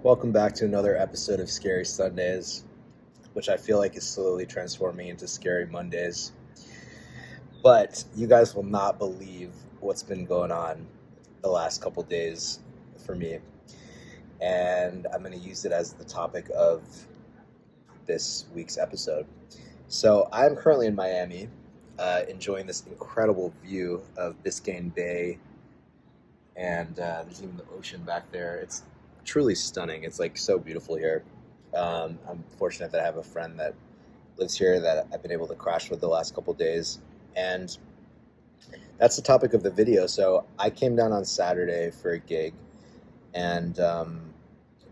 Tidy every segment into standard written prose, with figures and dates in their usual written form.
Welcome back to another episode of Scary Sundays, which I feel like is slowly transforming into Scary Mondays. But you guys will not believe what's been going on the last couple days for me. And I'm going to use it as the topic of this week's episode. So I'm currently in Miami, enjoying this incredible view of Biscayne Bay, and there's even the ocean back there. It's truly stunning. It's like so beautiful here. I'm fortunate that I have a friend that lives here that I've been able to crash with the last couple days, and that's the topic of the video. So I came down on Saturday for a gig, and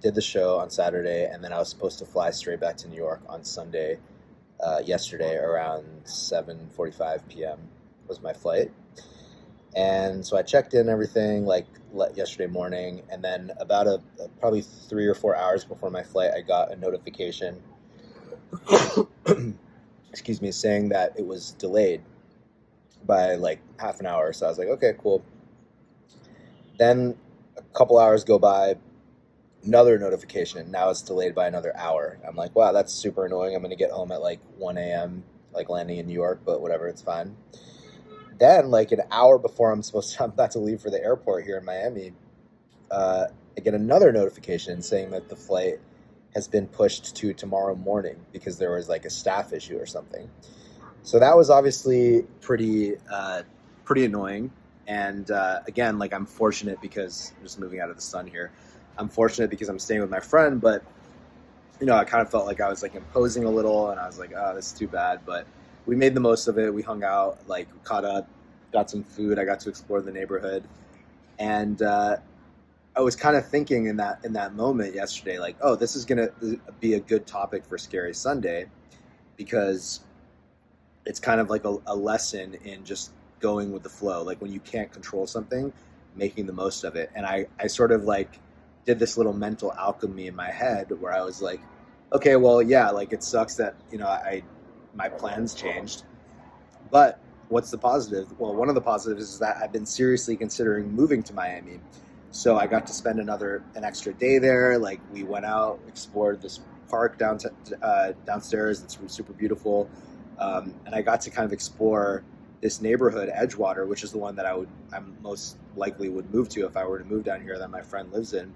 did the show on Saturday, and then I was supposed to fly straight back to New York on Sunday. Yesterday around 7:45 p.m. was my flight. And so I checked in and everything like yesterday morning, and then about probably 3 or 4 hours before my flight, I got a notification, excuse me, saying that it was delayed by like half an hour. So I was like, okay, cool. Then a couple hours go by, another notification. Now it's delayed by another hour. I'm like, wow, that's super annoying. I'm gonna get home at like 1 a.m., like landing in New York, but whatever, it's fine. Then, like an hour before I'm about to leave for the airport here in Miami, I get another notification saying that the flight has been pushed to tomorrow morning because there was like a staff issue or something. So that was obviously pretty annoying. And again, like I'm fortunate because I'm just moving out of the sun here. I'm fortunate because I'm staying with my friend, but I kind of felt like I was like imposing a little, and I was like, oh, this is too bad. But we made the most of it. We hung out, like caught up, got some food. I got to explore the neighborhood, and I was kind of thinking in that moment yesterday, like, oh, this is gonna be a good topic for Scary Sunday, because it's kind of like a lesson in just going with the flow. Like when you can't control something, making the most of it. And I sort of like did this little mental alchemy in my head where I was like, okay, well, yeah, like it sucks that, my plans changed, but what's the positive? Well, one of the positives is that I've been seriously considering moving to Miami. So I got to spend an extra day there. Like we went out, explored this park downstairs. It's super beautiful. And I got to kind of explore this neighborhood, Edgewater, which is the one that I'm most likely would move to if I were to move down here that my friend lives in.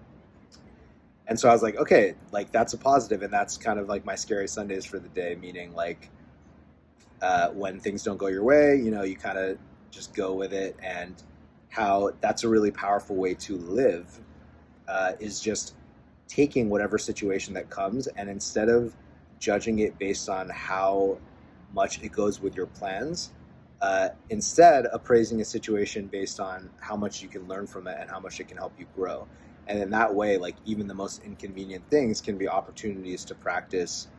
And so I was like, okay, like that's a positive, and that's kind of like my Scary Sundays for the day, meaning like when things don't go your way, you kind of just go with it, and how that's a really powerful way to live, is just taking whatever situation that comes, and instead of judging it based on how much it goes with your plans, instead appraising a situation based on how much you can learn from it and how much it can help you grow. And in that way, like even the most inconvenient things can be opportunities to practice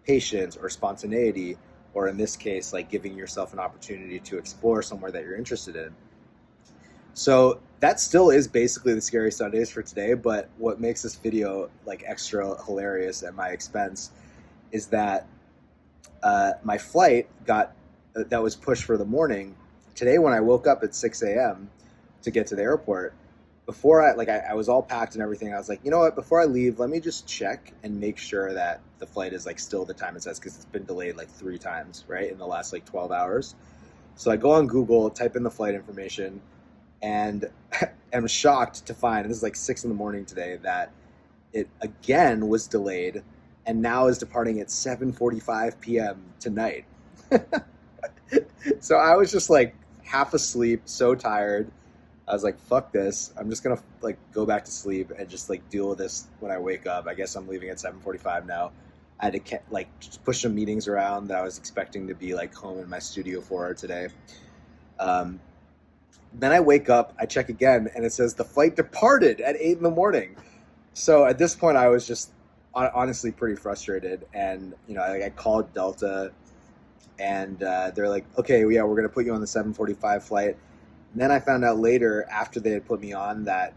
patience or spontaneity, or in this case, like giving yourself an opportunity to explore somewhere that you're interested in. So that still is basically the Scary Sundays for today, but what makes this video like extra hilarious at my expense is that my flight that was pushed for the morning today. When I woke up at 6 a.m. to get to the airport, before I was all packed and everything, I was like, you know what, before I leave, let me just check and make sure that the flight is like still the time it says, because it's been delayed like 3 times, right, in the last like 12 hours. So I go on Google, type in the flight information, and am shocked to find, and this is like 6 in the morning today, that it again was delayed and now is departing at 7:45 p.m. tonight. So I was just like half asleep, so tired. I was like, fuck this. I'm just gonna like go back to sleep and just like deal with this when I wake up. I guess I'm leaving at 7:45 now. I had to like just push some meetings around that I was expecting to be like home in my studio for today. Then I wake up, I check again, and it says the flight departed at 8 in the morning. So at this point, I was just honestly pretty frustrated. And, I called Delta, and they're like, okay, yeah, we're going to put you on the 7:45 flight. And then I found out later, after they had put me on, that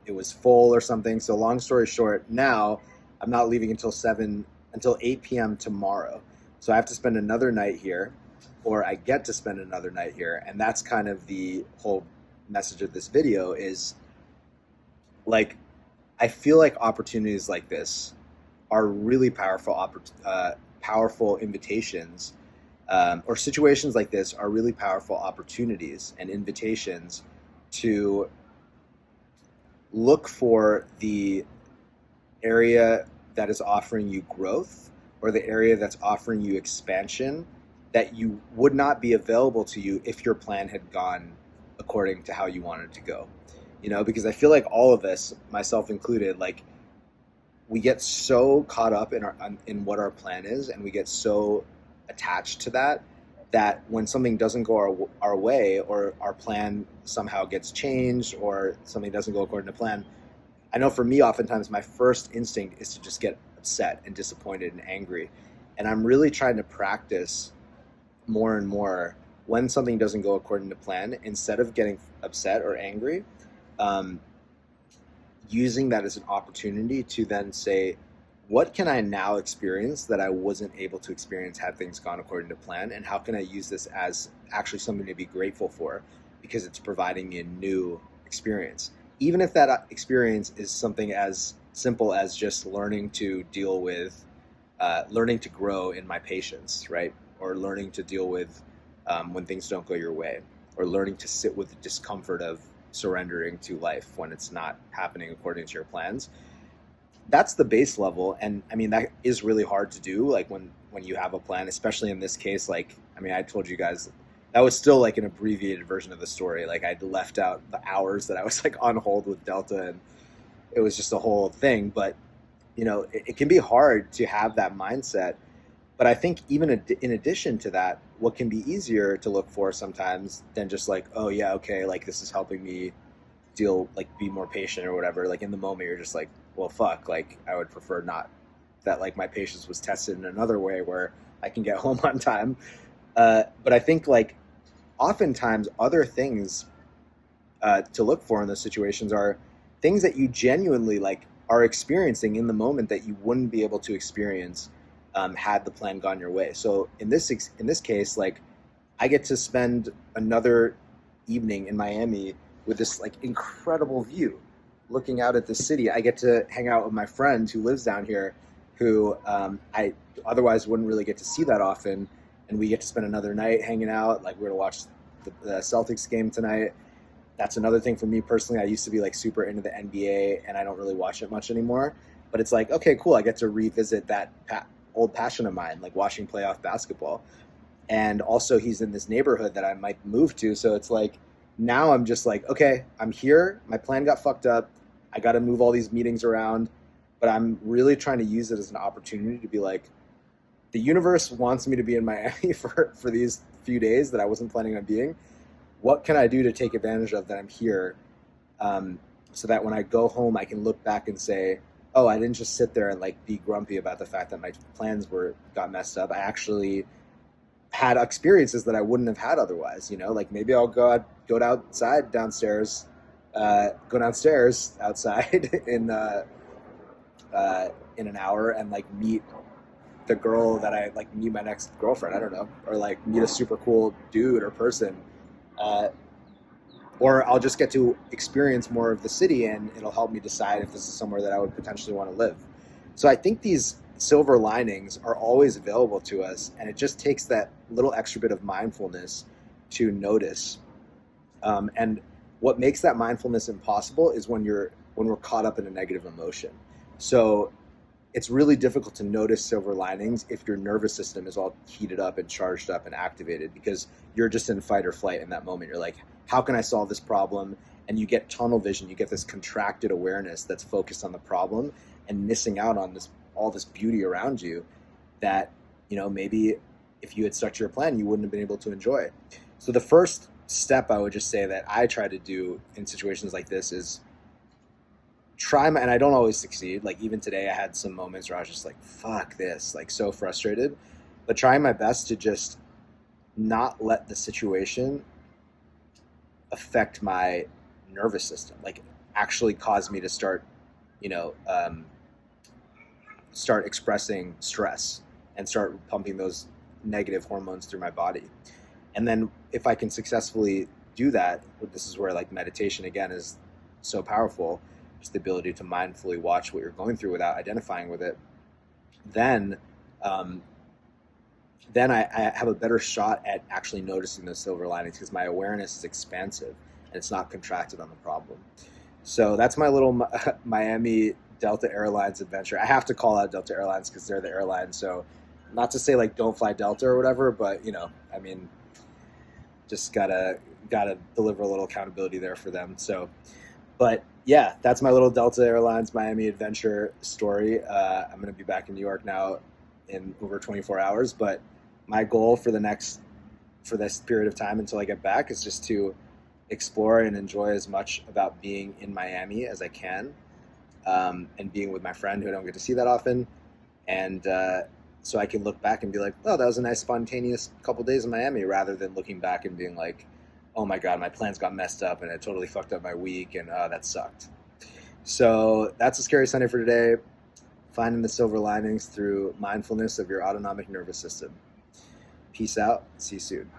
it was full or something. So long story short, now I'm not leaving until 8 p.m. tomorrow. So I have to spend another night here, or I get to spend another night here. And that's kind of the whole message of this video, is like, I feel like opportunities like this are really powerful invitations, or situations like this are really powerful opportunities and invitations to look for the area that is offering you growth, or the area that's offering you expansion that you would not be available to you if your plan had gone according to how you wanted to go. Because I feel like all of us, myself included, like, we get so caught up in what our plan is, and we get so attached to that when something doesn't go our way, or our plan somehow gets changed, or something doesn't go according to plan, I know for me, oftentimes my first instinct is to just get upset and disappointed and angry. And I'm really trying to practice more and more, when something doesn't go according to plan, instead of getting upset or angry, um, using that as an opportunity to then say, what can I now experience that I wasn't able to experience had things gone according to plan? And how can I use this as actually something to be grateful for, because it's providing me a new experience? Even if that experience is something as simple as just learning to grow in my patience, right? Or learning to deal with when things don't go your way, or learning to sit with the discomfort of surrendering to life when it's not happening according to your plans. That's the base level. And I mean, that is really hard to do, like when you have a plan, especially in this case. Like, I mean, I told you guys that was still like an abbreviated version of the story. Like, I'd left out the hours that I was like on hold with Delta, and it was just a whole thing. But it can be hard to have that mindset. But I think even in addition to that, what can be easier to look for sometimes than just like, oh yeah, okay, like this is helping me be more patient or whatever. Like, in the moment, you're just like, well, fuck, like I would prefer not that, like, my patience was tested in another way where I can get home on time. But I think, like, oftentimes other things to look for in those situations are things that you genuinely like are experiencing in the moment that you wouldn't be able to experience had the plan gone your way. So in this case, like, I get to spend another evening in Miami with this like incredible view, looking out at the city. I get to hang out with my friend who lives down here, who I otherwise wouldn't really get to see that often, and we get to spend another night hanging out. Like, we're gonna watch the Celtics game tonight. That's another thing for me personally. I used to be like super into the NBA, and I don't really watch it much anymore. But it's like, okay, cool. I get to revisit that old passion of mine, like watching playoff basketball. And also, he's in this neighborhood that I might move to. So it's like, now I'm just like, okay, I'm here. My plan got fucked up. I got to move all these meetings around. But I'm really trying to use it as an opportunity to be like, the universe wants me to be in Miami for these few days that I wasn't planning on being. What can I do to take advantage of that I'm here, so that when I go home, I can look back and say, oh, I didn't just sit there and like be grumpy about the fact that my plans got messed up. I actually had experiences that I wouldn't have had otherwise. Like, maybe I'll go downstairs, go downstairs outside in an hour, and like meet the girl that I like, meet my next girlfriend. I don't know, or like meet a super cool dude or person. Uh, or I'll just get to experience more of the city, and it'll help me decide if this is somewhere that I would potentially want to live. So I think these silver linings are always available to us, and it just takes that little extra bit of mindfulness to notice. And what makes that mindfulness impossible is when we're caught up in a negative emotion. So it's really difficult to notice silver linings if your nervous system is all heated up and charged up and activated, because you're just in fight or flight in that moment. You're like, how can I solve this problem? And you get tunnel vision. You get this contracted awareness that's focused on the problem and missing out on all this beauty around you that, maybe if you had stuck to your plan, you wouldn't have been able to enjoy. So the first step I would just say that I try to do in situations like this is and I don't always succeed. Like, even today I had some moments where I was just like, fuck this, like so frustrated, but trying my best to just not let the situation affect my nervous system, like actually cause me to you know, start expressing stress and start pumping those negative hormones through my body. And then if I can successfully do that, this is where like meditation again is so powerful. just the ability to mindfully watch what you're going through without identifying with it, then um, I have a better shot at actually noticing the silver linings because my awareness is expansive and it's not contracted on the problem. So that's my little Miami Delta Airlines adventure. I have to call out Delta Airlines because they're the airline. So not to say like don't fly Delta or whatever, but I mean, just gotta deliver a little accountability there for them. So, but yeah, that's my little Delta Airlines Miami adventure story. I'm gonna be back in New York now in over 24 hours, but my goal for this period of time until I get back is just to explore and enjoy as much about being in Miami as I can, and being with my friend who I don't get to see that often, and so I can look back and be like, oh, that was a nice spontaneous couple days in Miami, rather than looking back and being like, oh my god, my plans got messed up and it totally fucked up my week and that sucked. So that's a scary Sunday for today. Finding the silver linings through mindfulness of your autonomic nervous system. Peace out. See you soon.